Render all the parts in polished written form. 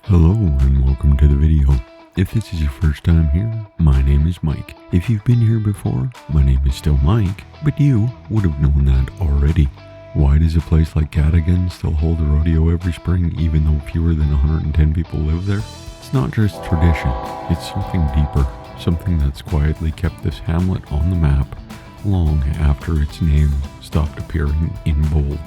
Hello and welcome to the video. If this is your first time here, my name is Mike. If you've been here before, my name is still Mike, but you would have known that already. Why does a place like Cadogan still hold a rodeo every spring even though fewer than 110 people live there? It's not just tradition, it's something deeper, something that's quietly kept this hamlet on the map long after its name stopped appearing in bold.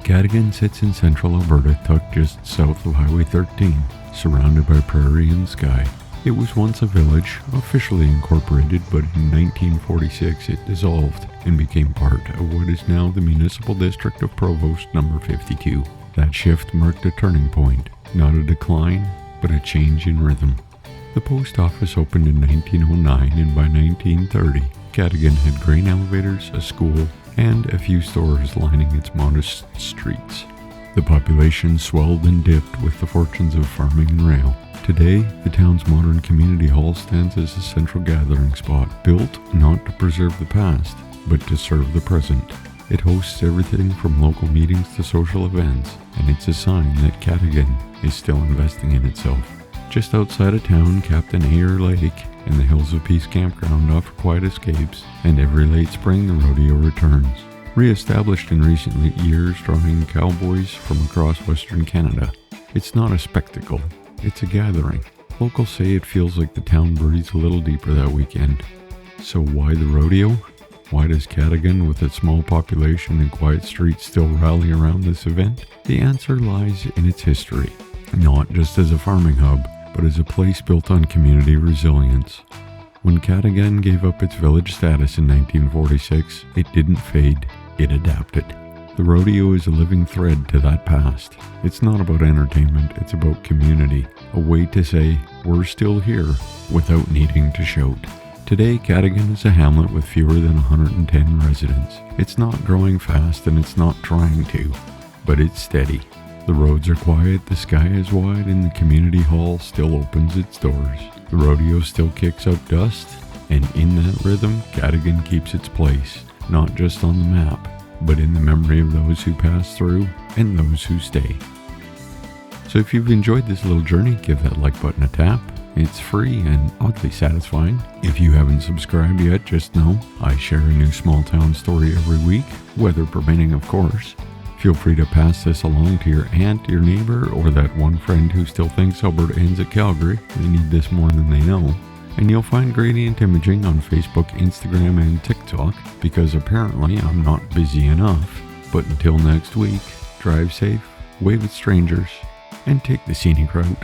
Cadogan sits in central Alberta, tucked just south of Highway 13, surrounded by prairie and sky. It was once a village, officially incorporated, but in 1946 it dissolved and became part of what is now the municipal district of Provost No. 52. That shift marked a turning point, not a decline, but a change in rhythm. The post office opened in 1909, and by 1930, Cadogan had grain elevators, a school, and a few stores lining its modest streets. The population swelled and dipped with the fortunes of farming and rail. Today, the town's modern community hall stands as a central gathering spot, built not to preserve the past, but to serve the present. It hosts everything from local meetings to social events, and it's a sign that Cadogan is still investing in itself. Just outside of town, Captain Ayer Lake and the Hills of Peace campground offer quiet escapes, and every late spring the rodeo returns. Re-established in recent years, drawing cowboys from across Western Canada. It's not a spectacle, it's a gathering. Locals say it feels like the town breathes a little deeper that weekend. So why the rodeo? Why does Cadogan, with its small population and quiet streets, still rally around this event? The answer lies in its history. Not just as a farming hub, but as a place built on community resilience. When Cadogan gave up its village status in 1946, it didn't fade, it adapted. The rodeo is a living thread to that past. It's not about entertainment, it's about community, a way to say, we're still here, without needing to shout. Today, Cadogan is a hamlet with fewer than 110 residents. It's not growing fast and it's not trying to, but it's steady. The roads are quiet, the sky is wide, and the community hall still opens its doors. The rodeo still kicks up dust, and in that rhythm, Cadogan keeps its place, not just on the map, but in the memory of those who pass through and those who stay. So if you've enjoyed this little journey, give that like button a tap. It's free and oddly satisfying. If you haven't subscribed yet, just know I share a new small town story every week, weather permitting of course. Feel free to pass this along to your aunt, your neighbor, or that one friend who still thinks Alberta ends at Calgary. They need this more than they know. And you'll find gradient imaging on Facebook, Instagram, and TikTok, because apparently I'm not busy enough. But until next week, drive safe, wave at strangers, and take the scenic route.